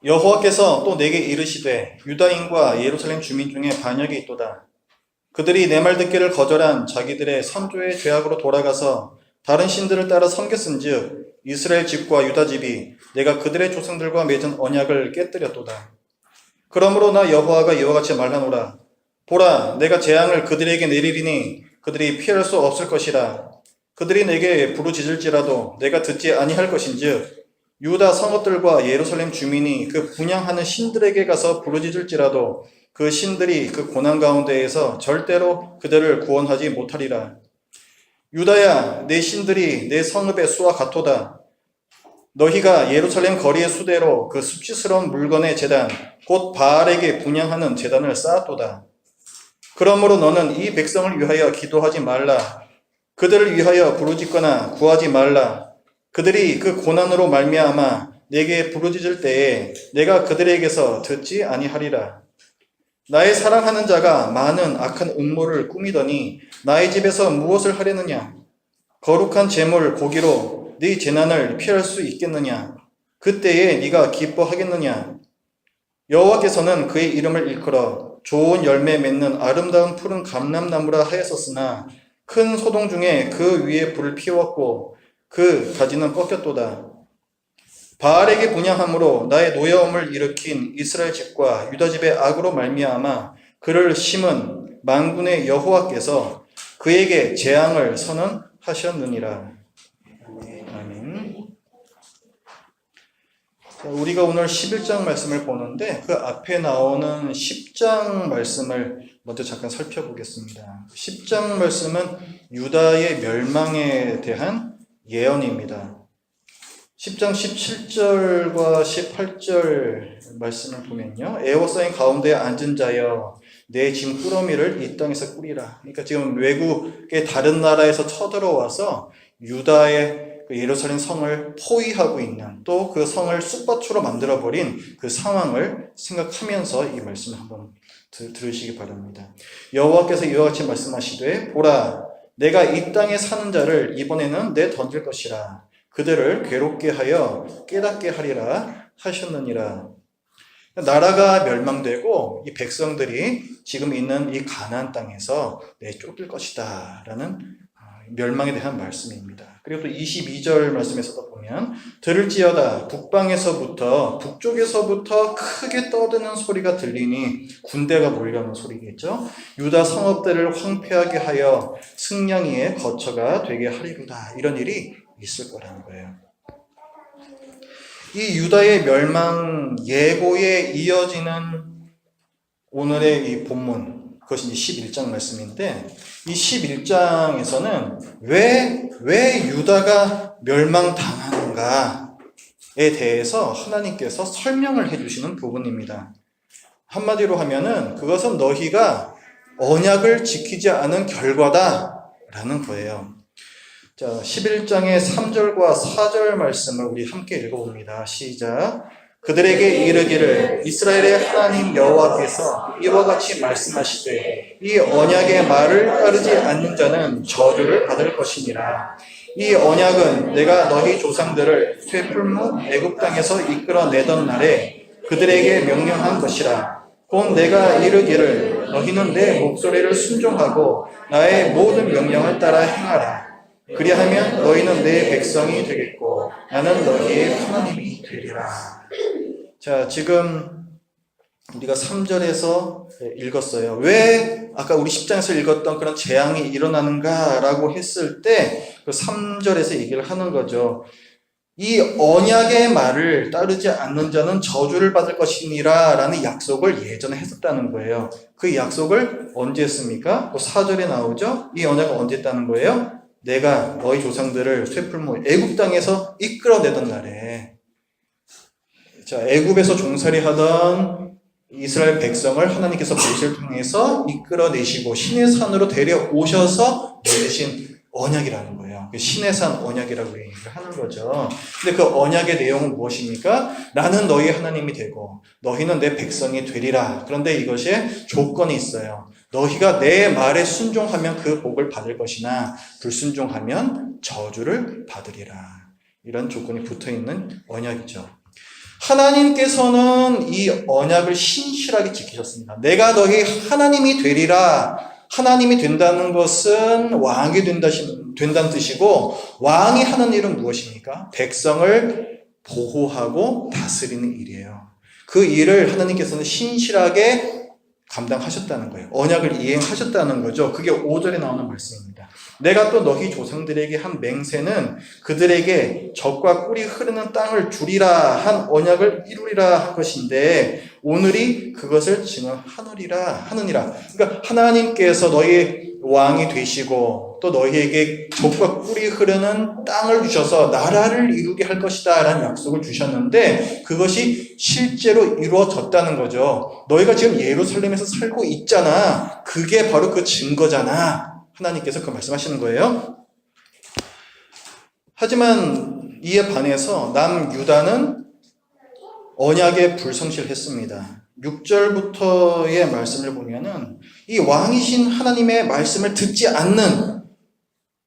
여호와께서 또 내게 이르시되 유다인과 예루살렘 주민 중에 반역이 있도다. 그들이 내 말 듣기를 거절한 자기들의 선조의 죄악으로 돌아가서 다른 신들을 따라 섬겼은즉 이스라엘 집과 유다 집이 내가 그들의 조상들과 맺은 언약을 깨뜨렸도다. 그러므로 나 여호와가 이와 같이 말하노라. 보라, 내가 재앙을 그들에게 내리리니 그들이 피할 수 없을 것이라. 그들이 내게 부르짖을지라도 내가 듣지 아니할 것인즉 유다 성읍들과 예루살렘 주민이 그 분향하는 신들에게 가서 부르짖을지라도 그 신들이 그 고난 가운데에서 절대로 그들을 구원하지 못하리라. 유다야, 내 신들이 내 성읍의 수와 같도다. 너희가 예루살렘 거리의 수대로 그 수치스러운 물건의 제단 곧 바알에게 분향하는 제단을 쌓았도다. 그러므로 너는 이 백성을 위하여 기도하지 말라. 그들을 위하여 부르짖거나 구하지 말라. 그들이 그 고난으로 말미암아 내게 부르짖을 때에 내가 그들에게서 듣지 아니하리라. 나의 사랑하는 자가 많은 악한 음모를 꾸미더니 나의 집에서 무엇을 하려느냐? 거룩한 제물 고기로 네 재난을 피할 수 있겠느냐? 그때에 네가 기뻐하겠느냐? 여호와께서는 그의 이름을 일컬어 좋은 열매 맺는 아름다운 푸른 감람나무라 하였었으나 큰 소동 중에 그 위에 불을 피웠고 그 가지는 꺾였도다. 바알에게 분향함으로 나의 노여움을 일으킨 이스라엘 집과 유다 집의 악으로 말미암아 그를 심은 만군의 여호와께서 그에게 재앙을 선언하셨느니라. 아멘. 자, 우리가 오늘 11장 말씀을 보는데 그 앞에 나오는 10장 말씀을 먼저 잠깐 살펴보겠습니다. 10장 말씀은 유다의 멸망에 대한 예언입니다. 10장 17절과 18절 말씀을 보면요. 에워싸인 가운데 앉은 자여 내 짐 꾸러미를 이 땅에서 꾸리라. 그러니까 지금 외국의 다른 나라에서 쳐들어와서 유다의 그 예루살렘 성을 포위하고 있는 또 그 성을 쑥밭으로 만들어버린 그 상황을 생각하면서 이 말씀을 한번 들으시기 바랍니다. 여호와께서 이와 같이 말씀하시되 보라 내가 이 땅에 사는 자를 이번에는 내던질 것이라. 그들을 괴롭게 하여 깨닫게 하리라 하셨느니라. 나라가 멸망되고 이 백성들이 지금 있는 이 가나안 땅에서 내쫓길 것이다 라는 멸망에 대한 말씀입니다. 그리고 또 22절 말씀에서도 보면 들을지어다 북쪽에서부터 크게 떠드는 소리가 들리니 군대가 몰려오는 소리겠죠. 유다 성읍들을 황폐하게 하여 승냥이의 거처가 되게 하리로다. 이런 일이 있을 거라는 거예요. 이 유다의 멸망 예고에 이어지는 오늘의 이 본문, 그것이 11장 말씀인데 이 11장에서는 왜 유다가 멸망당하는가에 대해서 하나님께서 설명을 해주시는 부분입니다. 한마디로 하면은 그것은 너희가 언약을 지키지 않은 결과다라는 거예요. 자, 11장의 3절과 4절 말씀을 우리 함께 읽어봅니다. 시작. 그들에게 이르기를 이스라엘의 하나님 여호와께서 이와 같이 말씀하시되 이 언약의 말을 따르지 않는 자는 저주를 받을 것이니라. 이 언약은 내가 너희 조상들을 쇠풀무 애굽 땅에서 이끌어내던 날에 그들에게 명령한 것이라. 곧 내가 이르기를 너희는 내 목소리를 순종하고 나의 모든 명령을 따라 행하라. 그리하면 너희는 내 백성이 되겠고 나는 너희의 하나님이 되리라. 자, 지금 우리가 3절에서 읽었어요. 왜 아까 우리 10장에서 읽었던 그런 재앙이 일어나는가라고 했을 때 그 3절에서 얘기를 하는 거죠. 이 언약의 말을 따르지 않는 자는 저주를 받을 것이니라 라는 약속을 예전에 했었다는 거예요. 그 약속을 언제 했습니까? 4절에 나오죠. 이 언약을 언제 했다는 거예요? 내가 너희 조상들을 쇠풀무 애굽 땅에서 이끌어내던 날에, 자, 애굽에서 종살이 하던 이스라엘 백성을 하나님께서 모세를 통해서 이끌어내시고 신의 산으로 데려오셔서 맺으신 언약이라는 거예요. 신의 산 언약이라고 얘기를 하는 거죠. 근데 그 언약의 내용은 무엇입니까? 나는 너희 하나님이 되고 너희는 내 백성이 되리라. 그런데 이것에 조건이 있어요. 너희가 내 말에 순종하면 그 복을 받을 것이나 불순종하면 저주를 받으리라. 이런 조건이 붙어있는 언약이죠. 하나님께서는 이 언약을 신실하게 지키셨습니다. 내가 너희 하나님이 되리라. 하나님이 된다는 것은 왕이 된다는 뜻이고, 왕이 하는 일은 무엇입니까? 백성을 보호하고 다스리는 일이에요. 그 일을 하나님께서는 신실하게 감당하셨다는 거예요. 언약을 이행하셨다는 거죠. 그게 5절에 나오는 말씀입니다. 내가 또 너희 조상들에게 한 맹세는 그들에게 젖과 꿀이 흐르는 땅을 주리라 한 언약을 이루리라 한 것인데 오늘이 그것을 증언하느니라. 그러니까 하나님께서 너희 왕이 되시고 또 너희에게 젖과 꿀이 흐르는 땅을 주셔서 나라를 이루게 할 것이다 라는 약속을 주셨는데 그것이 실제로 이루어졌다는 거죠. 너희가 지금 예루살렘에서 살고 있잖아. 그게 바로 그 증거잖아. 하나님께서 그 말씀하시는 거예요. 하지만 이에 반해서 남유다는 언약에 불성실했습니다. 6절부터의 말씀을 보면은 이 왕이신 하나님의 말씀을 듣지 않는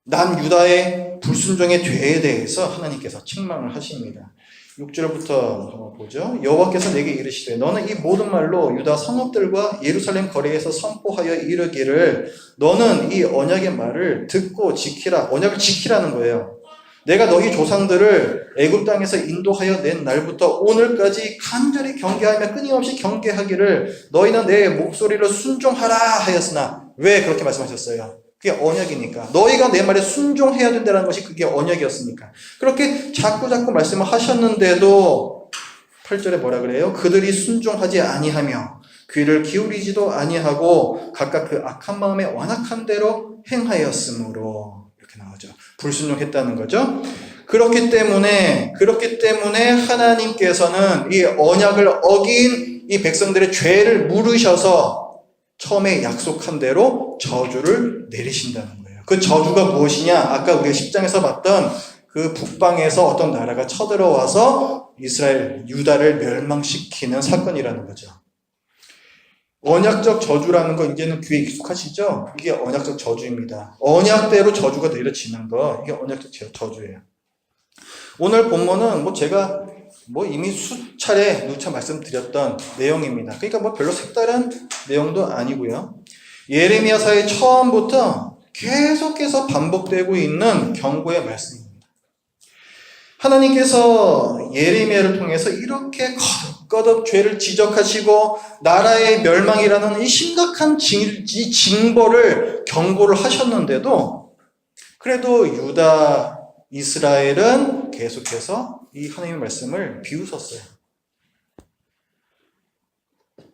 남유다의 불순종의 죄에 대해서 하나님께서 책망을 하십니다. 6절부터 보죠. 여호와께서 내게 이르시되 너는 이 모든 말로 유다 성읍들과 예루살렘 거리에서 선포하여 이르기를 너는 이 언약의 말을 듣고 지키라. 언약을 지키라는 거예요. 내가 너희 조상들을 애굽 땅에서 인도하여 낸 날부터 오늘까지 간절히 경계하며 끊임없이 경계하기를 너희는 내 목소리를 순종하라 하였으나 왜 그렇게 말씀하셨어요? 그게 언약이니까. 너희가 내 말에 순종해야 된다는 것이 그게 언약이었으니까. 그렇게 자꾸 말씀을 하셨는데도 8절에 뭐라 그래요? 그들이 순종하지 아니하며 귀를 기울이지도 아니하고 각각 그 악한 마음에 완악한 대로 행하였으므로 이렇게 나오죠. 불순종했다는 거죠. 그렇기 때문에 하나님께서는 이 언약을 어긴 이 백성들의 죄를 물으셔서 처음에 약속한 대로 저주를 내리신다는 거예요. 그 저주가 무엇이냐? 아까 우리가 10장에서 봤던 그 북방에서 어떤 나라가 쳐들어와서 이스라엘, 유다를 멸망시키는 사건이라는 거죠. 언약적 저주라는 거 이제는 귀에 익숙하시죠? 이게 언약적 저주입니다. 언약대로 저주가 내려지는 거, 이게 언약적 저주예요. 오늘 본문은 제가 이미 수차례 누차 말씀드렸던 내용입니다. 그러니까 별로 색다른 내용도 아니고요. 예레미야서의 처음부터 계속해서 반복되고 있는 경고의 말씀입니다. 하나님께서 예레미야를 통해서 이렇게 거듭 죄를 지적하시고 나라의 멸망이라는 이 심각한 징벌을 경고를 하셨는데도 그래도 유다, 이스라엘은 계속해서 이 하나님의 말씀을 비웃었어요.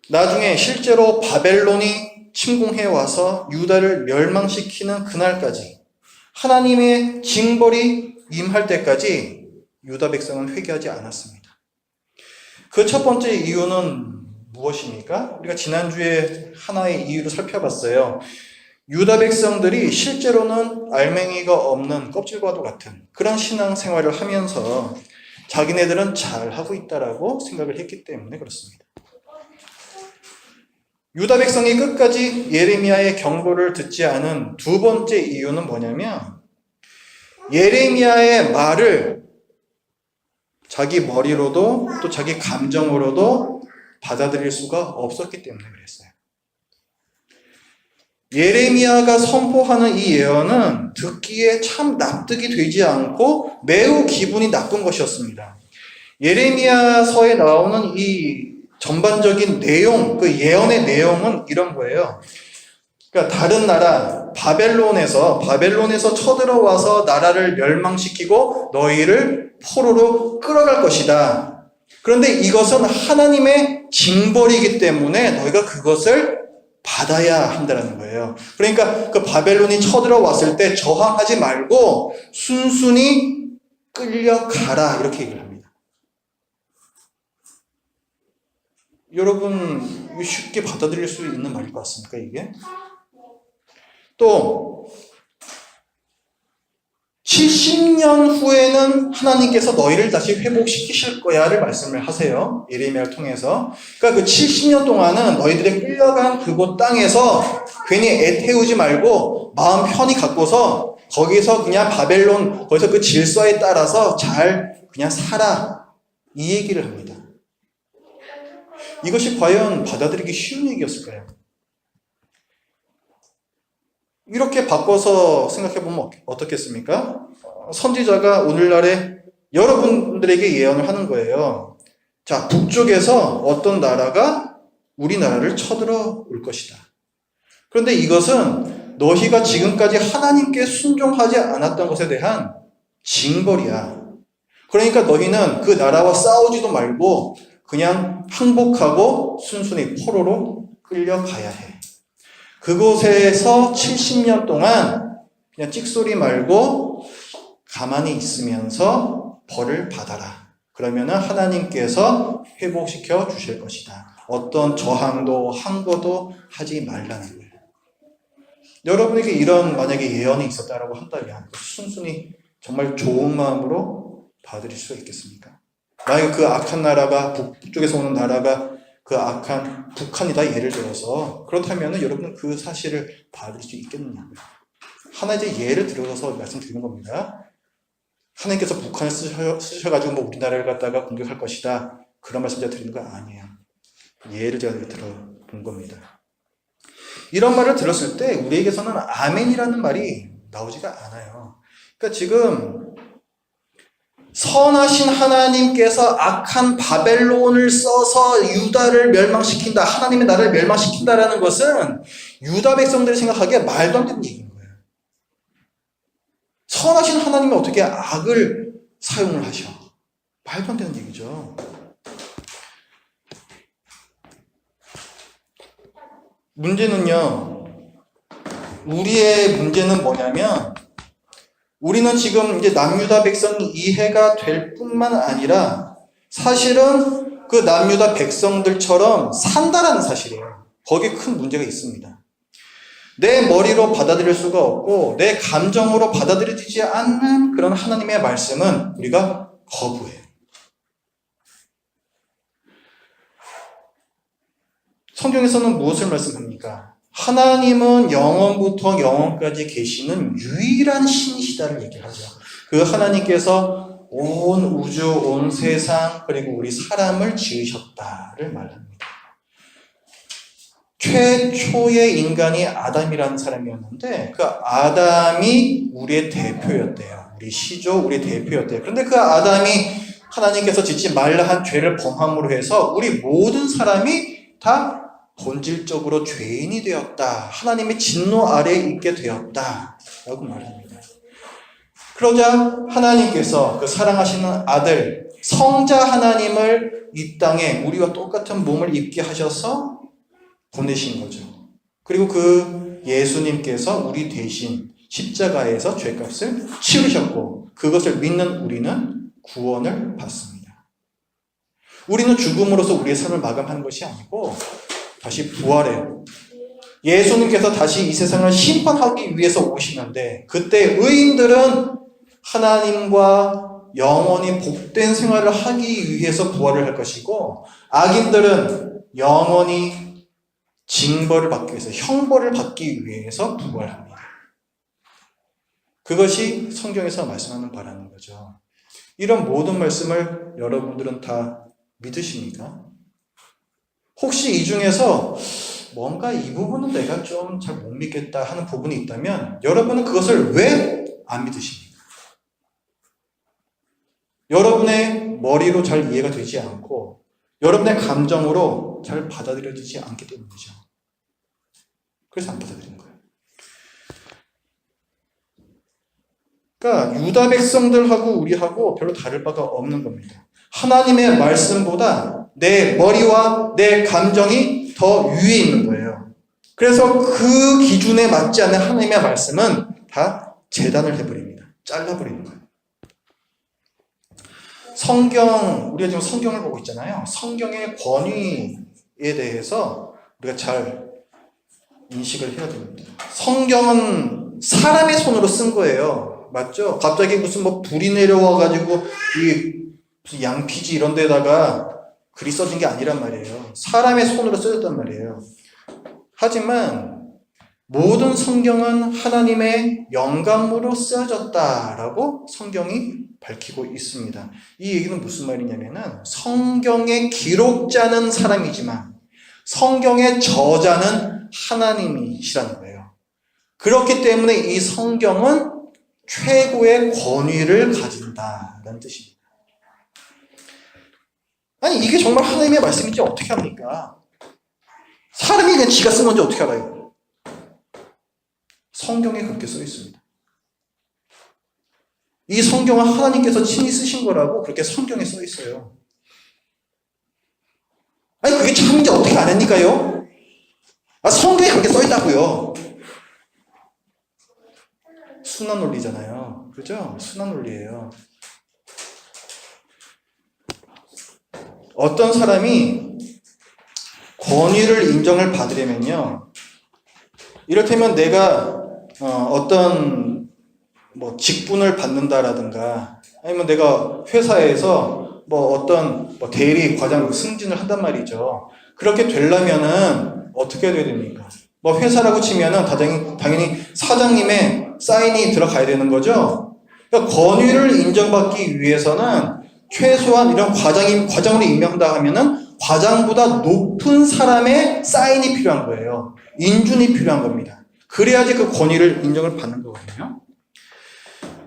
나중에 실제로 바벨론이 침공해 와서 유다를 멸망시키는 그날까지 하나님의 징벌이 임할 때까지 유다 백성은 회개하지 않았습니다. 그 첫 번째 이유는 무엇입니까? 우리가 지난주에 하나의 이유를 살펴봤어요. 유다 백성들이 실제로는 알맹이가 없는 껍질과도 같은 그런 신앙생활을 하면서 자기네들은 잘하고 있다라고 생각을 했기 때문에 그렇습니다. 유다 백성이 끝까지 예레미야의 경고를 듣지 않은 두 번째 이유는 뭐냐면 예레미야의 말을 자기 머리로도 또 자기 감정으로도 받아들일 수가 없었기 때문에 그랬어요. 예레미야가 선포하는 이 예언은 듣기에 참 납득이 되지 않고 매우 기분이 나쁜 것이었습니다. 예레미야서에 나오는 이 전반적인 내용, 그 예언의 내용은 이런 거예요. 그러니까 다른 나라, 바벨론에서 쳐들어와서 나라를 멸망시키고 너희를 포로로 끌어갈 것이다. 그런데 이것은 하나님의 징벌이기 때문에 너희가 그것을 받아야 한다는 거예요. 그러니까 그 바벨론이 쳐들어왔을 때 저항하지 말고 순순히 끌려가라 이렇게 얘기를 합니다. 여러분 쉽게 받아들일 수 있는 말일 것 같습니까 이게? 또 70년 후에는 하나님께서 너희를 다시 회복시키실 거야를 말씀을 하세요. 예레미야를 통해서. 그러니까 그 70년 동안은 너희들이 끌려간 그곳 땅에서 괜히 애태우지 말고 마음 편히 갖고서 거기서 그냥 바벨론 거기서 그 질서에 따라서 잘 그냥 살아. 이 얘기를 합니다. 이것이 과연 받아들이기 쉬운 얘기였을까요? 이렇게 바꿔서 생각해보면 어떻겠습니까? 선지자가 오늘날에 여러분들에게 예언을 하는 거예요. 자, 북쪽에서 어떤 나라가 우리나라를 쳐들어 올 것이다. 그런데 이것은 너희가 지금까지 하나님께 순종하지 않았던 것에 대한 징벌이야. 그러니까 너희는 그 나라와 싸우지도 말고 그냥 항복하고 순순히 포로로 끌려가야 해. 그곳에서 70년 동안 그냥 찍소리 말고 가만히 있으면서 벌을 받아라. 그러면은 하나님께서 회복시켜 주실 것이다. 어떤 저항도 항거도 하지 말라는 거예요. 여러분에게 이런 만약에 예언이 있었다라고 한다면 순순히 정말 좋은 마음으로 받으실 수 있겠습니까? 만약에 그 악한 나라가 북쪽에서 오는 나라가 그 악한 북한이다 예를 들어서 그렇다면 여러분은 그 사실을 받을 수 있겠느냐고요. 하나 이제 예를 들어서 말씀드리는 겁니다. 하나님께서 북한을 쓰셔가지고 뭐 우리나라를 갖다가 공격할 것이다. 그런 말씀 제가 드리는 거 아니에요. 예를 제가 들어본 겁니다. 이런 말을 들었을 때 우리에게서는 아멘이라는 말이 나오지가 않아요. 그러니까 지금 선하신 하나님께서 악한 바벨론을 써서 유다를 멸망시킨다. 하나님의 나라를 멸망시킨다라는 것은 유다 백성들이 생각하기에 말도 안 되는 얘기인 거예요. 선하신 하나님이 어떻게 악을 사용을 하셔? 말도 안 되는 얘기죠. 문제는요, 우리의 문제는 뭐냐면, 우리는 지금 이제 남유다 백성이 이해가 될 뿐만 아니라, 사실은 그 남유다 백성들처럼 산다라는 사실이에요. 거기에 큰 문제가 있습니다. 내 머리로 받아들일 수가 없고, 내 감정으로 받아들여지지 않는 그런 하나님의 말씀은 우리가 거부해요. 성경에서는 무엇을 말씀합니까? 하나님은 영원부터 영원까지 계시는 유일한 신이시다를 얘기하죠. 그 하나님께서 온 우주, 온 세상, 그리고 우리 사람을 지으셨다를 말합니다. 최초의 인간이 아담이라는 사람이었는데 그 아담이 우리의 대표였대요. 우리 시조, 우리 대표였대요. 그런데 그 아담이 하나님께서 짓지 말라 한 죄를 범함으로 해서 우리 모든 사람이 다 본질적으로 죄인이 되었다. 하나님의 진노 아래에 있게 되었다. 라고 말합니다. 그러자 하나님께서 그 사랑하시는 아들, 성자 하나님을 이 땅에 우리와 똑같은 몸을 입게 하셔서 보내신 거죠. 그리고 그 예수님께서 우리 대신 십자가에서 죄값을 치르셨고 그것을 믿는 우리는 구원을 받습니다. 우리는 죽음으로써 우리의 삶을 마감하는 것이 아니고 다시 부활해요. 예수님께서 다시 이 세상을 심판하기 위해서 오시는데 그때 의인들은 하나님과 영원히 복된 생활을 하기 위해서 부활을 할 것이고 악인들은 영원히 징벌을 받기 위해서 형벌을 받기 위해서 부활합니다. 그것이 성경에서 말씀하는 바라는 거죠. 이런 모든 말씀을 여러분들은 다 믿으십니까? 혹시 이 중에서 뭔가 이 부분은 내가 좀 잘 못 믿겠다 하는 부분이 있다면 여러분은 그것을 왜 안 믿으십니까? 여러분의 머리로 잘 이해가 되지 않고 여러분의 감정으로 잘 받아들여지지 않기 때문이죠. 그래서 안 받아들이는 거예요. 그러니까 유다 백성들하고 우리하고 별로 다를 바가 없는 겁니다. 하나님의 말씀보다 내 머리와 내 감정이 더 위에 있는 거예요. 그래서 그 기준에 맞지 않는 하나님의 말씀은 다 재단을 해버립니다. 잘라버리는 거예요. 우리가 지금 성경을 보고 있잖아요. 성경의 권위에 대해서 우리가 잘 인식을 해야 됩니다. 성경은 사람의 손으로 쓴 거예요. 맞죠? 갑자기 무슨 불이 내려와가지고 무슨 양피지 이런 데다가 글이 써진 게 아니란 말이에요. 사람의 손으로 쓰였단 말이에요. 하지만 모든 성경은 하나님의 영감으로 쓰여졌다라고 성경이 밝히고 있습니다. 이 얘기는 무슨 말이냐면은 성경의 기록자는 사람이지만 성경의 저자는 하나님이시라는 거예요. 그렇기 때문에 이 성경은 최고의 권위를 가진다라는 뜻입니다. 아니 이게 정말 하나님의 말씀인지 어떻게 합니까? 사람이 그냥 지가 쓴 건지 어떻게 알아요? 성경에 그렇게 써 있습니다. 이 성경은 하나님께서 친히 쓰신 거라고 그렇게 성경에 써 있어요. 아니 그게 참인지 어떻게 아십니까요? 성경에 그렇게 써 있다고요. 순환 논리잖아요. 그죠? 순환 논리예요. 어떤 사람이 권위를 인정을 받으려면요. 이를테면 내가 어떤 직분을 받는다라든가 아니면 내가 회사에서 어떤 대리 과장 승진을 한단 말이죠. 그렇게 되려면은 어떻게 해야 됩니까? 회사라고 치면은 당연히 사장님의 사인이 들어가야 되는 거죠. 그러니까 권위를 인정받기 위해서는 최소한 이런 과장으로 임명한다 하면은 과장보다 높은 사람의 사인이 필요한 거예요. 인준이 필요한 겁니다. 그래야지 그 권위를 인정을 받는 거거든요.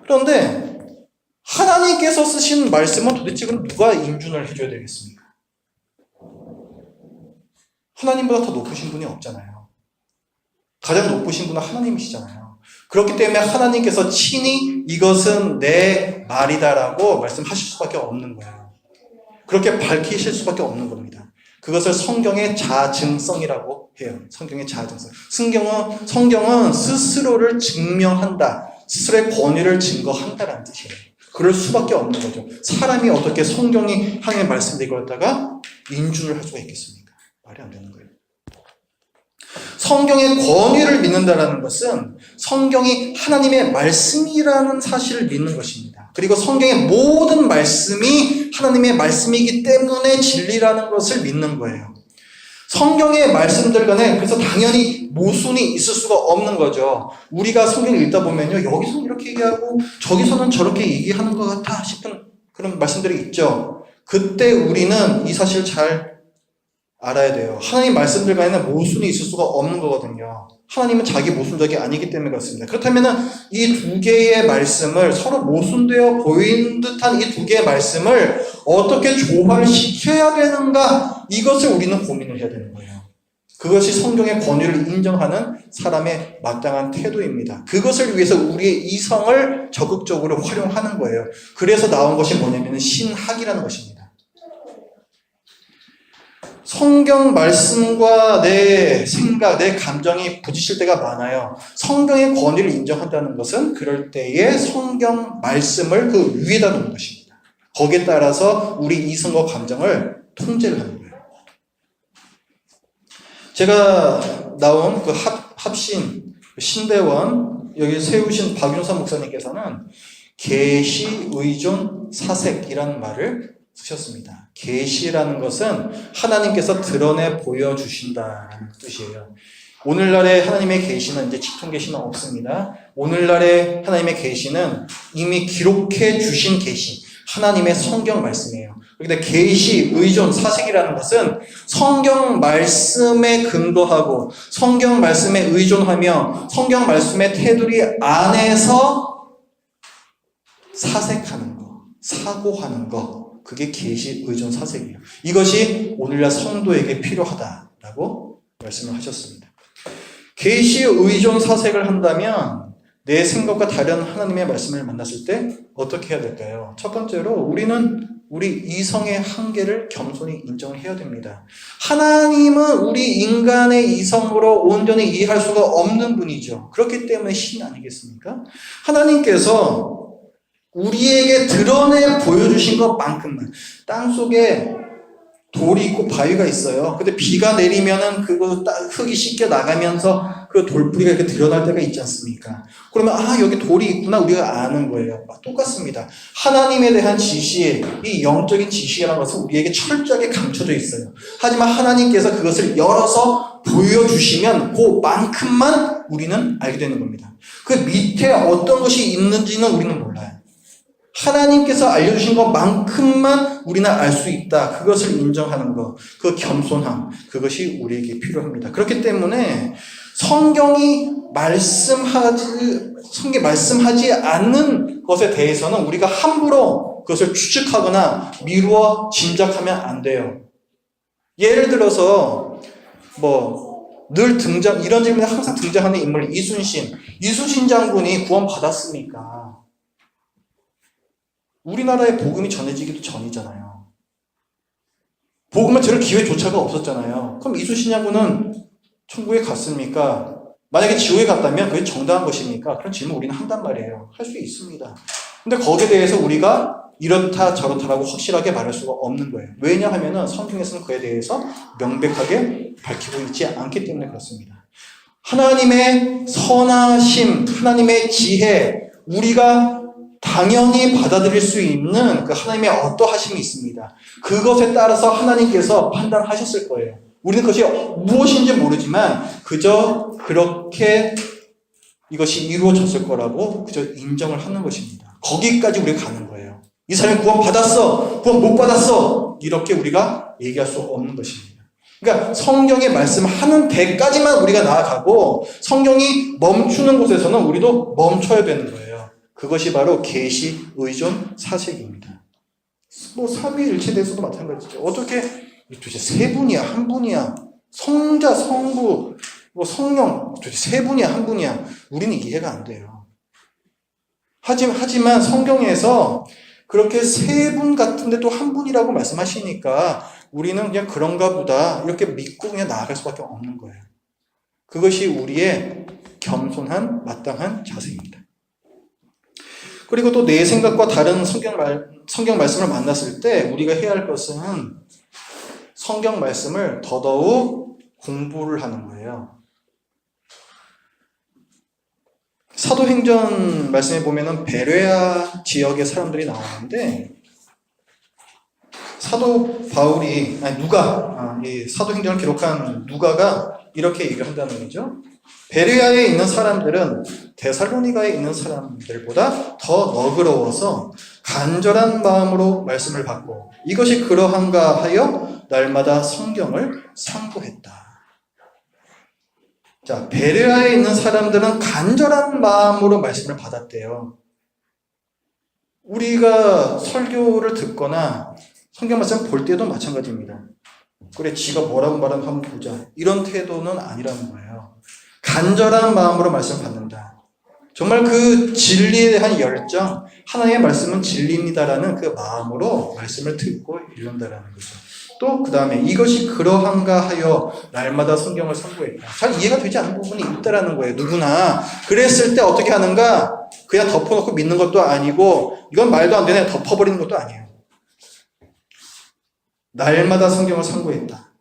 그런데 하나님께서 쓰신 말씀은 도대체 그럼 누가 인준을 해줘야 되겠습니까? 하나님보다 더 높으신 분이 없잖아요. 가장 높으신 분은 하나님이시잖아요. 그렇기 때문에 하나님께서 친히 이것은 내 말이다라고 말씀하실 수밖에 없는 거예요. 그렇게 밝히실 수밖에 없는 겁니다. 그것을 성경의 자증성이라고 해요. 성경의 자증성. 성경은 스스로를 증명한다. 스스로의 권위를 증거한다라는 뜻이에요. 그럴 수밖에 없는 거죠. 사람이 어떻게 성경이 하나님의 말씀을 이걸다가 인준을 할 수가 있겠습니까? 말이 안 되는 거예요. 성경의 권위를 믿는다는 것은 성경이 하나님의 말씀이라는 사실을 믿는 것입니다. 그리고 성경의 모든 말씀이 하나님의 말씀이기 때문에 진리라는 것을 믿는 거예요. 성경의 말씀들 간에 그래서 당연히 모순이 있을 수가 없는 거죠. 우리가 성경을 읽다 보면요. 여기서는 이렇게 얘기하고 저기서는 저렇게 얘기하는 것 같아 싶은 그런 말씀들이 있죠. 그때 우리는 이 사실을 잘 알아야 돼요. 하나님 말씀들 간에는 모순이 있을 수가 없는 거거든요. 하나님은 자기 모순적이 아니기 때문에 그렇습니다. 그렇다면 이 두 개의 말씀을 서로 모순되어 보이는 듯한 이 두 개의 말씀을 어떻게 조화시켜야 되는가 이것을 우리는 고민을 해야 되는 거예요. 그것이 성경의 권위를 인정하는 사람의 마땅한 태도입니다. 그것을 위해서 우리의 이성을 적극적으로 활용하는 거예요. 그래서 나온 것이 뭐냐면 신학이라는 것입니다. 성경 말씀과 내 생각, 내 감정이 부딪힐 때가 많아요. 성경의 권위를 인정한다는 것은 그럴 때에 성경 말씀을 그 위에다 놓는 것입니다. 거기에 따라서 우리 이성과 감정을 통제를 하는 거예요. 제가 나온 그 합신, 신대원, 여기 세우신 박윤선 목사님께서는 계시, 의존, 사색이라는 말을 쓰셨습니다. 계시라는 것은 하나님께서 드러내 보여주신다는 뜻이에요. 오늘날의 하나님의 계시는 이제 직통 계시는 없습니다. 오늘날의 하나님의 계시는 이미 기록해 주신 계시, 하나님의 성경 말씀이에요. 그런데 계시, 의존, 사색이라는 것은 성경 말씀에 근거하고 성경 말씀에 의존하며 성경 말씀의 테두리 안에서 사색하는 거, 사고하는 거, 그게 계시, 의존, 사색이에요. 이것이 오늘날 성도에게 필요하다라고 말씀을 하셨습니다. 계시, 의존, 사색을 한다면 내 생각과 다른 하나님의 말씀을 만났을 때 어떻게 해야 될까요? 첫 번째로 우리는 우리 이성의 한계를 겸손히 인정해야 됩니다. 하나님은 우리 인간의 이성으로 온전히 이해할 수가 없는 분이죠. 그렇기 때문에 신 아니겠습니까? 하나님께서 우리에게 드러내 보여주신 것만큼만 땅속에 돌이 있고 바위가 있어요. 근데 비가 내리면은 그거 흙이 씻겨 나가면서 그 돌뿌리가 이렇게 드러날 때가 있지 않습니까? 그러면 여기 돌이 있구나 우리가 아는 거예요. 똑같습니다. 하나님에 대한 지시, 이 영적인 지시라는 것은 우리에게 철저하게 감춰져 있어요. 하지만 하나님께서 그것을 열어서 보여주시면 그만큼만 우리는 알게 되는 겁니다. 그 밑에 어떤 것이 있는지는 우리는 몰라요. 하나님께서 알려주신 것만큼만 우리는 알 수 있다. 그것을 인정하는 것, 그 겸손함, 그것이 우리에게 필요합니다. 그렇기 때문에 성경이 말씀하지 않는 것에 대해서는 우리가 함부로 그것을 추측하거나 미루어 짐작하면 안 돼요. 예를 들어서 늘 이런 질문에 항상 등장하는 인물 이순신 장군이 구원받았습니까? 우리나라에 복음이 전해지기도 전이잖아요. 복음을 들을 기회조차가 없었잖아요. 그럼 이순신 장군은 천국에 갔습니까? 만약에 지옥에 갔다면 그게 정당한 것입니까? 그런 질문 우리는 한단 말이에요. 할 수 있습니다. 근데 거기에 대해서 우리가 이렇다 저렇다라고 확실하게 말할 수가 없는 거예요. 왜냐하면 성경에서는 그에 대해서 명백하게 밝히고 있지 않기 때문에 그렇습니다. 하나님의 선하심, 하나님의 지혜, 우리가 당연히 받아들일 수 있는 그 하나님의 어떠하심이 있습니다. 그것에 따라서 하나님께서 판단하셨을 거예요. 우리는 그것이 무엇인지 모르지만 그저 그렇게 이것이 이루어졌을 거라고 그저 인정을 하는 것입니다. 거기까지 우리가 가는 거예요. 이 사람이 구원 받았어, 구원 못 받았어, 이렇게 우리가 얘기할 수 없는 것입니다. 그러니까 성경의 말씀하는 데까지만 우리가 나아가고 성경이 멈추는 곳에서는 우리도 멈춰야 되는 거예요. 그것이 바로 계시, 의존, 사색입니다. 삼위일체에 대해서도 마찬가지죠. 어떻게 도대체 세 분이야, 한 분이야, 성자, 성부, 성령, 도대체 세 분이야, 한 분이야, 우리는 이해가 안 돼요. 하지만 성경에서 그렇게 세 분 같은데 또 한 분이라고 말씀하시니까 우리는 그냥 그런가 보다 이렇게 믿고 그냥 나아갈 수밖에 없는 거예요. 그것이 우리의 겸손한 마땅한 자세입니다. 그리고 또 내 생각과 다른 성경 말씀을 만났을 때 우리가 해야 할 것은 성경 말씀을 더더욱 공부를 하는 거예요. 사도행전 말씀에 보면은 베레아 지역의 사람들이 나오는데 이 사도행전을 기록한 누가가 이렇게 얘기를 한다는 거죠. 베레아에 있는 사람들은 데살로니가에 있는 사람들보다 더 너그러워서 간절한 마음으로 말씀을 받고 이것이 그러한가 하여 날마다 성경을 상고했다. 자, 베레아에 있는 사람들은 간절한 마음으로 말씀을 받았대요. 우리가 설교를 듣거나 성경 말씀 볼 때도 마찬가지입니다. 그래, 지가 뭐라고 말하면 한번 보자. 이런 태도는 아니라는 거예요. 간절한 마음으로 말씀을 받는다. 정말 그 진리에 대한 열정, 하나님의 말씀은 진리입니다라는 그 마음으로 말씀을 듣고 읽는다라는 거죠. 또 그 다음에 이것이 그러한가 하여 날마다 성경을 상고했다. 잘 이해가 되지 않는 부분이 있다라는 거예요. 누구나. 그랬을 때 어떻게 하는가? 그냥 덮어놓고 믿는 것도 아니고 이건 말도 안 되네 덮어버리는 것도 아니에요. 날마다 성경을 상고했다.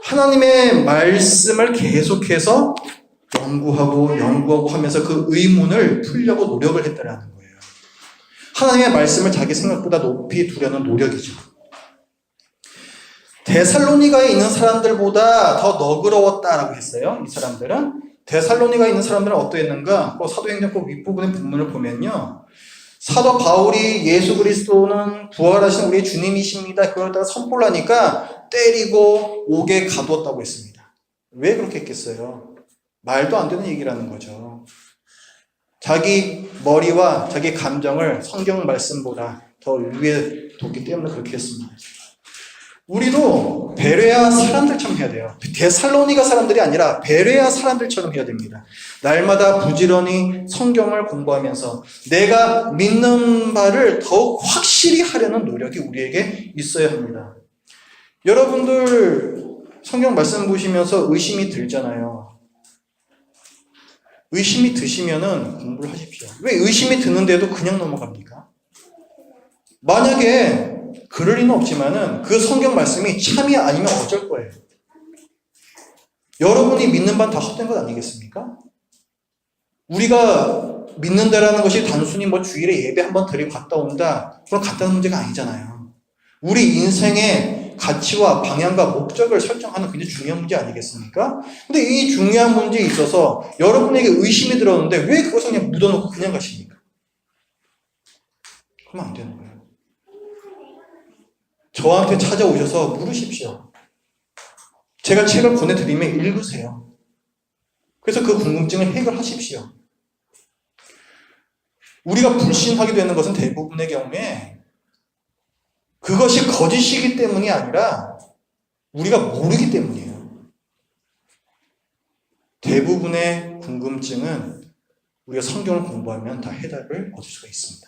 하나님의 말씀을 계속해서 연구하고 하면서 그 의문을 풀려고 노력을 했다라는 거예요. 하나님의 말씀을 자기 생각보다 높이 두려는 노력이죠. 데살로니가에 있는 사람들보다 더 너그러웠다라고 했어요. 이 사람들은. 데살로니가에 있는 사람들은 어떠했는가? 그 사도행전 그 윗부분의 본문을 보면요. 사도 바울이 예수 그리스도는 부활하신 우리 주님이십니다. 그걸 따라 선포를 하니까 때리고 옥에 가두었다고 했습니다. 왜 그렇게 했겠어요? 말도 안 되는 얘기라는 거죠. 자기 머리와 자기 감정을 성경 말씀보다 더 위에 뒀기 때문에 그렇게 했습니다. 우리도 베레아 사람들처럼 해야 돼요. 데살로니가 사람들이 아니라 베레아 사람들처럼 해야 됩니다. 날마다 부지런히 성경을 공부하면서 내가 믿는 바를 더욱 확실히 하려는 노력이 우리에게 있어야 합니다. 여러분들 성경 말씀 보시면서 의심이 들잖아요. 의심이 드시면은 공부를 하십시오. 왜 의심이 드는데도 그냥 넘어갑니까? 만약에 그럴 리는 없지만은 그 성경 말씀이 참이 아니면 어쩔 거예요. 여러분이 믿는 바는 다 헛된 것 아니겠습니까? 우리가 믿는다라는 것이 단순히 주일에 예배 한번 드리고 갔다 온다. 그런 간단한 문제가 아니잖아요. 우리 인생의 가치와 방향과 목적을 설정하는 굉장히 중요한 문제 아니겠습니까? 근데 이 중요한 문제에 있어서 여러분에게 의심이 들었는데 왜 그것을 그냥 묻어놓고 그냥 가십니까? 그러면 안 되는 거예요. 저한테 찾아오셔서 물으십시오. 제가 책을 보내드리면 읽으세요. 그래서 그 궁금증을 해결하십시오. 우리가 불신하게 되는 것은 대부분의 경우에 그것이 거짓이기 때문이 아니라 우리가 모르기 때문이에요. 대부분의 궁금증은 우리가 성경을 공부하면 다 해답을 얻을 수가 있습니다.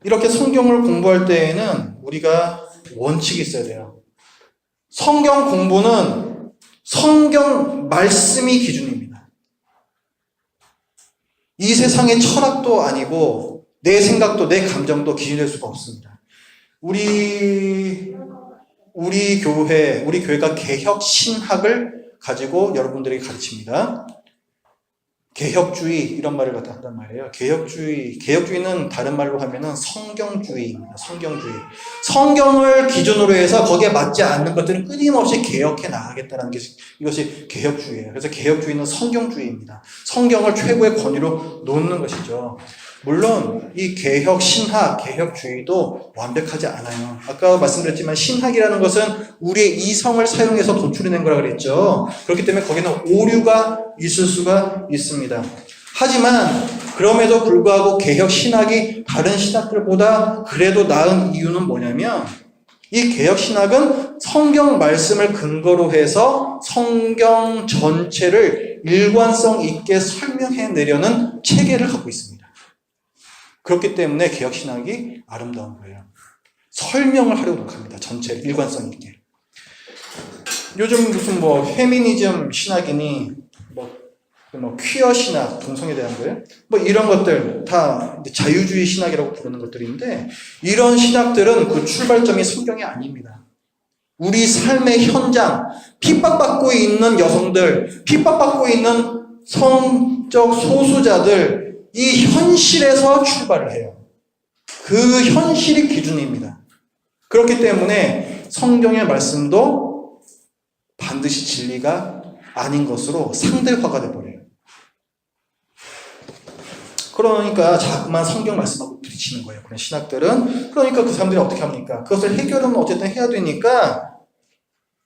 이렇게 성경을 공부할 때에는 우리가 원칙이 있어야 돼요. 성경 공부는 성경 말씀이 기준입니다. 이 세상의 철학도 아니고 내 생각도 내 감정도 기준이 될 수가 없습니다. 우리 교회가 개혁 신학을 가지고 여러분들에게 가르칩니다. 개혁주의 이런 말을 갖다 한단 말이에요. 개혁주의는 다른 말로 하면은 성경주의입니다. 성경주의. 성경을 기준으로 해서 거기에 맞지 않는 것들은 끊임없이 개혁해 나가겠다는 게 이것이 개혁주의예요. 그래서 개혁주의는 성경주의입니다. 성경을 최고의 권위로 놓는 것이죠. 물론 이 개혁 신학, 개혁주의도 완벽하지 않아요. 아까 말씀드렸지만 신학이라는 것은 우리의 이성을 사용해서 도출해낸 거라 그랬죠. 그렇기 때문에 거기는 오류가 있을 수가 있습니다. 하지만 그럼에도 불구하고 개혁 신학이 다른 신학들보다 그래도 나은 이유는 뭐냐면 이 개혁 신학은 성경 말씀을 근거로 해서 성경 전체를 일관성 있게 설명해 내려는 체계를 갖고 있습니다. 그렇기 때문에 개혁신학이 아름다운 거예요. 설명을 하려고 노력합니다. 전체를 일관성 있게. 요즘 무슨 페미니즘 신학이니 퀴어 신학, 동성에 대한 거예요. 이런 것들 다 자유주의 신학이라고 부르는 것들인데 이런 신학들은 그 출발점이 성경이 아닙니다. 우리 삶의 현장, 핍박받고 있는 여성들, 핍박받고 있는 성적 소수자들 이 현실에서 출발을 해요. 그 현실이 기준입니다. 그렇기 때문에 성경의 말씀도 반드시 진리가 아닌 것으로 상대화가 돼버려요. 그러니까 자꾸만 성경 말씀하고 부딪히는 거예요. 그런 신학들은. 그러니까 그 사람들이 어떻게 합니까? 그것을 해결은 어쨌든 해야 되니까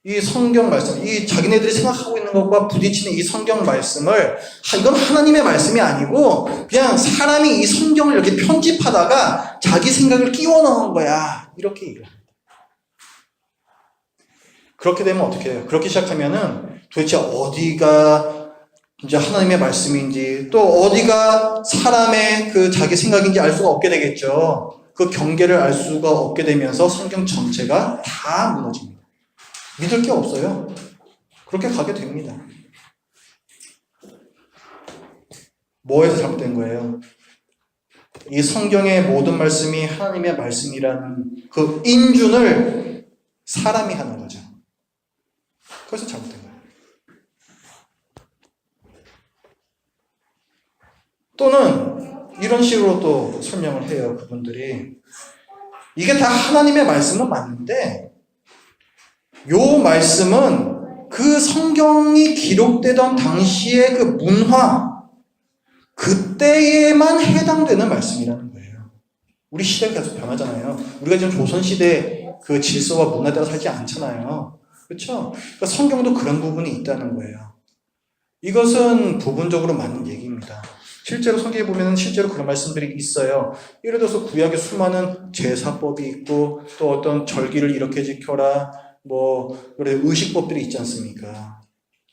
이 성경 말씀, 이 자기네들이 생각하고 있는 것과 부딪히는 이 성경 말씀을 이건 하나님의 말씀이 아니고 그냥 사람이 이 성경을 이렇게 편집하다가 자기 생각을 끼워 넣은 거야. 이렇게 얘기를 합니다. 그렇게 되면 어떻게 해요? 그렇게 시작하면은 도대체 어디가 이제 하나님의 말씀인지 또 어디가 사람의 그 자기 생각인지 알 수가 없게 되겠죠. 그 경계를 알 수가 없게 되면서 성경 전체가 다 무너집니다. 믿을 게 없어요. 그렇게 가게 됩니다. 뭐에서 잘못된 거예요? 이 성경의 모든 말씀이 하나님의 말씀이라는 그 인준을 사람이 하는 거죠. 그래서 잘못된 거예요. 또는 이런 식으로 또 설명을 해요. 그분들이. 이게 다 하나님의 말씀은 맞는데 요 말씀은 그 성경이 기록되던 당시의 그 문화, 그때에만 해당되는 말씀이라는 거예요. 우리 시대가 계속 변하잖아요. 우리가 지금 조선시대 그 질서와 문화에 따라 살지 않잖아요. 그렇죠? 그러니까 성경도 그런 부분이 있다는 거예요. 이것은 부분적으로 맞는 얘기입니다. 실제로 성경에 보면 실제로 그런 말씀들이 있어요. 예를 들어서 구약에 수많은 제사법이 있고 또 어떤 절기를 이렇게 지켜라 그래 의식법들이 있지 않습니까?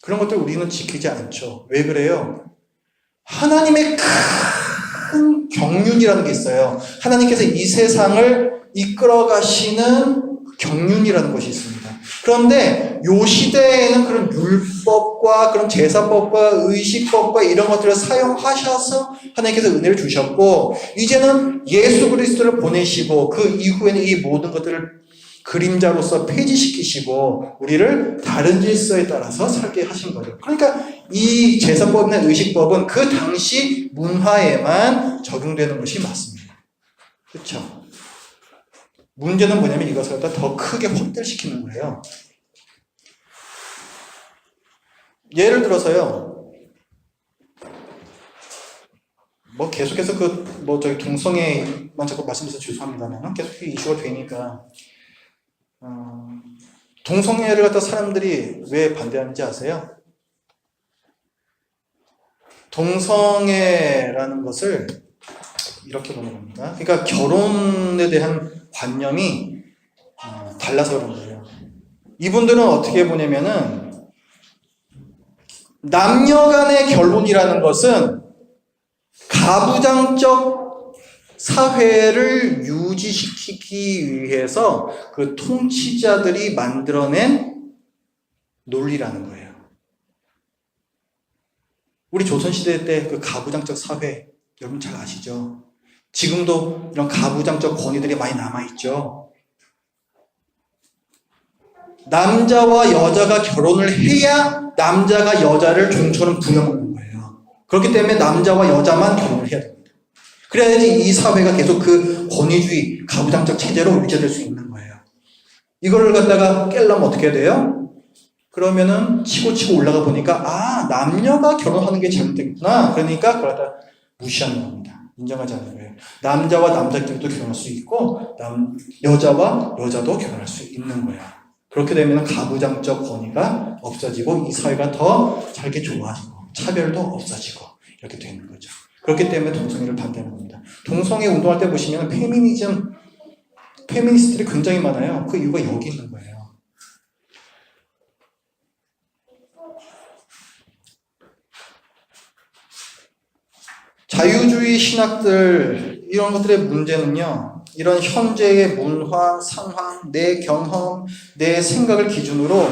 그런 것들 우리는 지키지 않죠. 왜 그래요? 하나님의 큰 경륜이라는 게 있어요. 하나님께서 이 세상을 이끌어 가시는 경륜이라는 것이 있습니다. 그런데 요 시대에는 그런 율법과 그런 제사법과 의식법과 이런 것들을 사용하셔서 하나님께서 은혜를 주셨고 이제는 예수 그리스도를 보내시고 그 이후에는 이 모든 것들을 그림자로서 폐지시키시고 우리를 다른 질서에 따라서 살게 하신 거죠. 그러니까 이 제사법이나 의식법은 그 당시 문화에만 적용되는 것이 맞습니다. 그렇죠? 문제는 뭐냐면 이것을 더 크게 확대를 시키는 거예요. 예를 들어서요. 뭐 계속해서 저기 동성애만 자꾸 말씀드려서 죄송합니다만 계속 이슈가 되니까 동성애를 갖다 사람들이 왜 반대하는지 아세요? 동성애라는 것을 이렇게 보는 겁니다. 그러니까 결혼에 대한 관념이 달라서 그런 거예요. 이분들은 어떻게 보냐면은 남녀 간의 결혼이라는 것은 가부장적 사회를 유지시키기 위해서 그 통치자들이 만들어낸 논리라는 거예요. 우리 조선시대 때 그 가부장적 사회 여러분 잘 아시죠? 지금도 이런 가부장적 권위들이 많이 남아있죠. 남자와 여자가 결혼을 해야 남자가 여자를 종처럼 부려먹는 거예요. 그렇기 때문에 남자와 여자만 결혼을 해야 됩니다. 그래야지 이 사회가 계속 그 권위주의, 가부장적 체제로 유지될 수 있는 거예요. 이거를 갖다가 깨려면 어떻게 해야 돼요? 그러면은 치고 올라가 보니까 남녀가 결혼하는 게 잘못됐구나. 그러니까 그걸 갖다 무시하는 겁니다. 인정하지 않는 거예요. 남자와 남자끼리도 결혼할 수 있고 여자와 여자도 결혼할 수 있는 거예요. 그렇게 되면 가부장적 권위가 없어지고 이 사회가 더 살기 좋아지고 차별도 없어지고 이렇게 되는 거죠. 그렇기 때문에 동성애를 반대하는 겁니다. 동성애 운동할 때 보시면 페미니스트들이 굉장히 많아요. 그 이유가 여기 있는 거예요. 자유주의 신학들 이런 것들의 문제는요. 이런 현재의 문화, 상황, 내 경험, 내 생각을 기준으로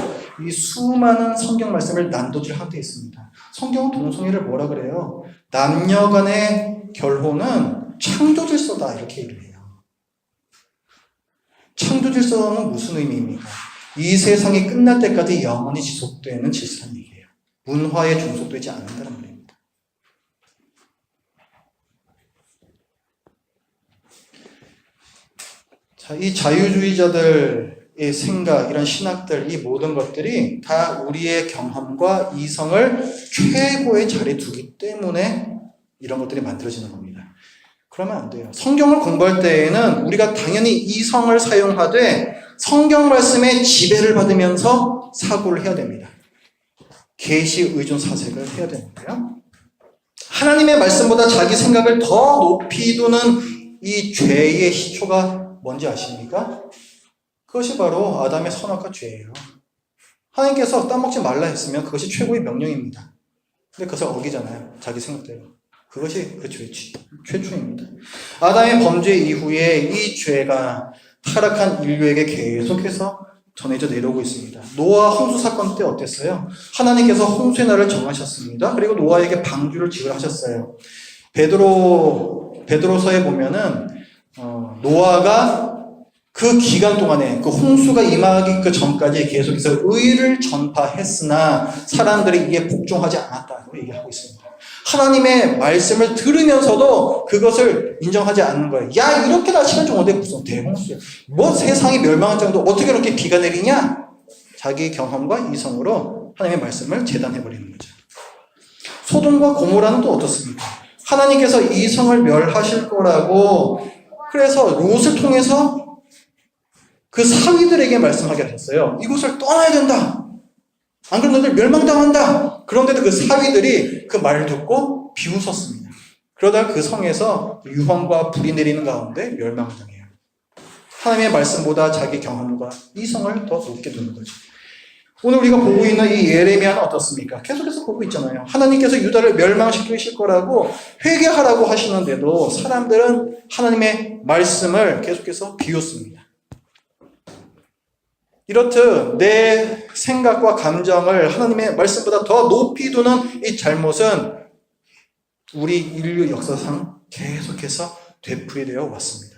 이 수많은 성경 말씀을 난도질하고 있습니다. 성경은 동성애를 뭐라 그래요? 남녀 간의 결혼은 창조 질서다 이렇게 얘기를 해요. 창조 질서는 무슨 의미입니까? 이 세상이 끝날 때까지 영원히 지속되는 질서라는 얘기예요. 문화에 종속되지 않는다는 말입니다. 이 자유주의자들의 생각, 이런 신학들, 이 모든 것들이 다 우리의 경험과 이성을 최고의 자리에 두기 때문에 이런 것들이 만들어지는 겁니다. 그러면 안 돼요. 성경을 공부할 때에는 우리가 당연히 이성을 사용하되 성경 말씀에 지배를 받으면서 사고를 해야 됩니다. 계시 의존 사색을 해야 되는데요. 하나님의 말씀보다 자기 생각을 더 높이 두는 이 죄의 시초가 뭔지 아십니까? 그것이 바로 아담의 선악과 죄예요. 하나님께서 땅 먹지 말라 했으면 그것이 최고의 명령입니다. 근데 그것을 어기잖아요. 자기 생각대로. 그것이 그 죄의 최초입니다. 아담의 범죄 이후에 이 죄가 타락한 인류에게 계속해서 전해져 내려오고 있습니다. 노아 홍수 사건 때 어땠어요? 하나님께서 홍수의 날을 정하셨습니다. 그리고 노아에게 방주를 지으라 하셨어요. 베드로서에 보면은 노아가 그 기간 동안에 그 홍수가 임하기 그 전까지 계속해서 의를 전파했으나 사람들이 이에 복종하지 않았다고 얘기하고 있습니다. 하나님의 말씀을 들으면서도 그것을 인정하지 않는 거예요. 야, 이렇게 날씨가 좋은데 무슨 대홍수야. 뭐 세상이 멸망한 정도 어떻게 그렇게 비가 내리냐? 자기 경험과 이성으로 하나님의 말씀을 재단해버리는 거죠. 소돔과 고모라는 또 어떻습니까? 하나님께서 이성을 멸하실 거라고 그래서 롯을 통해서 그 사위들에게 말씀하게 하셨어요. 이곳을 떠나야 된다. 안 그러면 너희들 멸망당한다. 그런데도 그 사위들이 그 말을 듣고 비웃었습니다. 그러다 그 성에서 유황과 불이 내리는 가운데 멸망을 당해요. 하나님의 말씀보다 자기 경험과 이성을 더 높게 두는 거죠. 오늘 우리가 보고 있는 이 예레미야는 어떻습니까? 계속해서 보고 있잖아요. 하나님께서 유다를 멸망시키실 거라고 회개하라고 하시는데도 사람들은 하나님의 말씀을 계속해서 비웃습니다. 이렇듯 내 생각과 감정을 하나님의 말씀보다 더 높이 두는 이 잘못은 우리 인류 역사상 계속해서 되풀이되어 왔습니다.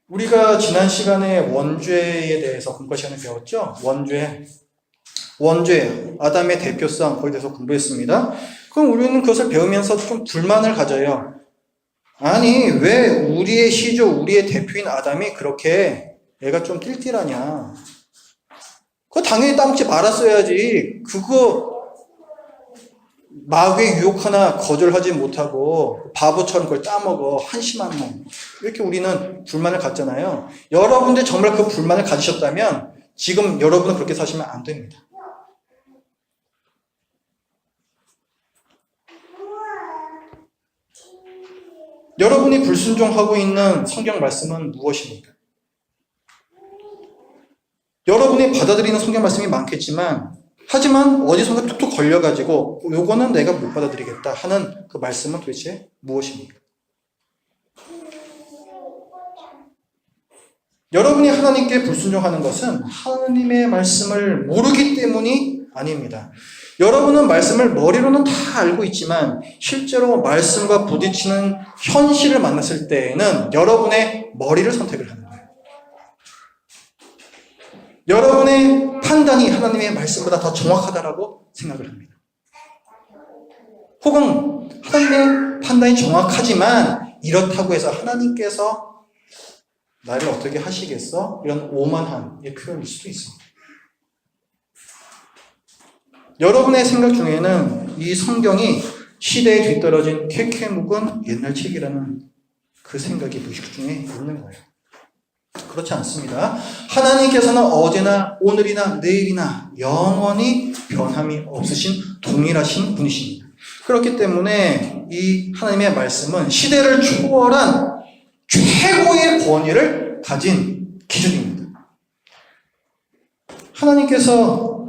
우리가 지난 시간에 원죄에 대해서 공부 시간에 배웠죠? 원죄, 아담의 대표성, 거기에 대해서 공부했습니다. 그럼 우리는 그것을 배우면서 좀 불만을 가져요. 아니, 왜 우리의 시조, 우리의 대표인 아담이 그렇게 애가 좀 띨띨하냐? 그거 당연히 따먹지 말았어야지. 그거 마귀의 유혹 하나 거절하지 못하고 바보처럼 그걸 따먹어. 한심한 놈. 이렇게 우리는 불만을 갖잖아요. 여러분들 정말 그 불만을 가지셨다면 지금 여러분은 그렇게 사시면 안 됩니다. 여러분이 불순종하고 있는 성경 말씀은 무엇입니까? 여러분이 받아들이는 성경 말씀이 많겠지만 하지만 어디선가 툭툭 걸려가지고 요거는 내가 못 받아들이겠다 하는 그 말씀은 도대체 무엇입니까? 여러분이 하나님께 불순종하는 것은 하나님의 말씀을 모르기 때문이 아닙니다. 여러분은 말씀을 머리로는 다 알고 있지만 실제로 말씀과 부딪히는 현실을 만났을 때에는 여러분의 머리를 선택을 하는 거예요. 여러분의 판단이 하나님의 말씀보다 더 정확하다라고 생각을 합니다. 혹은 하나님의 판단이 정확하지만 이렇다고 해서 하나님께서 나를 어떻게 하시겠어? 이런 오만함의 표현일 수도 있습니다. 여러분의 생각 중에는 이 성경이 시대에 뒤떨어진 캐캐 묵은 옛날 책이라는 그 생각이 무의식 중에 있는 거예요. 그렇지 않습니다. 하나님께서는 어제나 오늘이나 내일이나 영원히 변함이 없으신 동일하신 분이십니다. 그렇기 때문에 이 하나님의 말씀은 시대를 초월한 최고의 권위를 가진 기준입니다. 하나님께서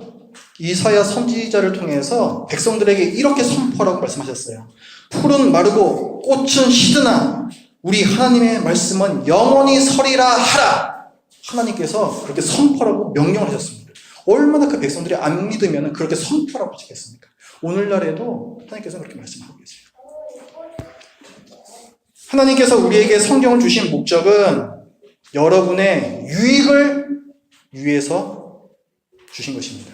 이사야 선지자를 통해서 백성들에게 이렇게 선포하라고 말씀하셨어요. 풀은 마르고 꽃은 시드나 우리 하나님의 말씀은 영원히 서리라 하라. 하나님께서 그렇게 선포하라고 명령을 하셨습니다. 얼마나 그 백성들이 안 믿으면 그렇게 선포하라고 하시겠습니까? 오늘날에도 하나님께서 그렇게 말씀하고 계세요. 하나님께서 우리에게 성경을 주신 목적은 여러분의 유익을 위해서 주신 것입니다.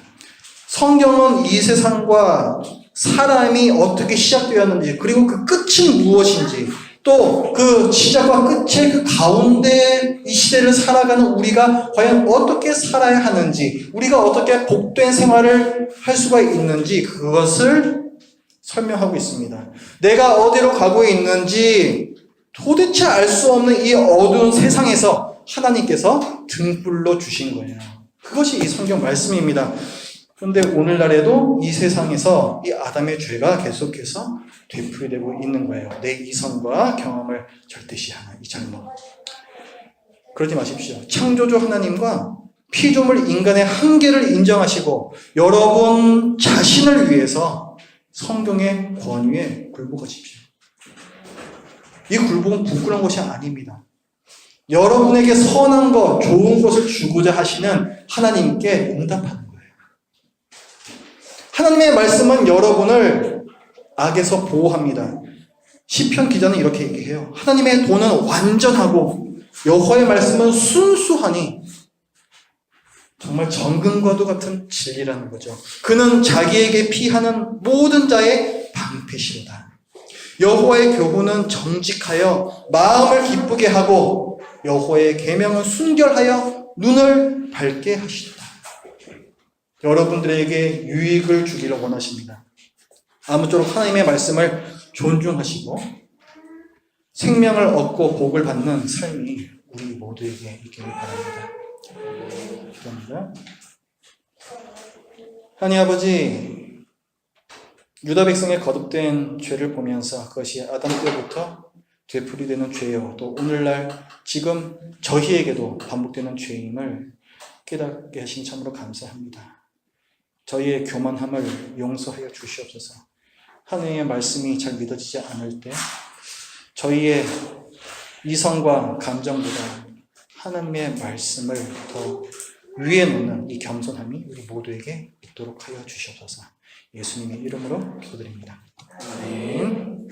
성경은 이 세상과 사람이 어떻게 시작되었는지 그리고 그 끝은 무엇인지 또 그 시작과 끝의 그 가운데 이 시대를 살아가는 우리가 과연 어떻게 살아야 하는지 우리가 어떻게 복된 생활을 할 수가 있는지 그것을 설명하고 있습니다. 내가 어디로 가고 있는지 도대체 알 수 없는 이 어두운 세상에서 하나님께서 등불로 주신 거예요. 그것이 이 성경 말씀입니다. 그런데 오늘날에도 이 세상에서 이 아담의 죄가 계속해서 되풀이되고 있는 거예요. 내 이성과 경험을 절대시하는 이 잘못. 그러지 마십시오. 창조주 하나님과 피조물 인간의 한계를 인정하시고 여러분 자신을 위해서 성경의 권위에 굴복하십시오. 이 굴복은 부끄러운 것이 아닙니다. 여러분에게 선한 것, 좋은 것을 주고자 하시는 하나님께 응답하는 거예요. 하나님의 말씀은 여러분을 악에서 보호합니다. 시편 기자는 이렇게 얘기해요. 하나님의 도는 완전하고 여호와의 말씀은 순수하니 정말 정금과도 같은 진리라는 거죠. 그는 자기에게 피하는 모든 자의 방패시로다. 여호와의 교훈은 정직하여 마음을 기쁘게 하고 여호와의 계명은 순결하여 눈을 밝게 하시도다. 여러분들에게 유익을 주기를 원하십니다. 아무쪼록 하나님의 말씀을 존중하시고 생명을 얻고 복을 받는 삶이 우리 모두에게 있기를 바랍니다. 기도합니다. 하나님 아버지, 유다 백성의 거듭된 죄를 보면서 그것이 아담 때부터 되풀이되는 죄요. 또 오늘날 지금 저희에게도 반복되는 죄임을 깨닫게 하신 참으로 감사합니다. 저희의 교만함을 용서하여 주시옵소서. 하나님의 말씀이 잘 믿어지지 않을 때 저희의 이성과 감정보다 하나님의 말씀을 더 위에 놓는 이 겸손함이 우리 모두에게 있도록 하여 주시옵소서. 예수님의 이름으로 기도드립니다. 아멘.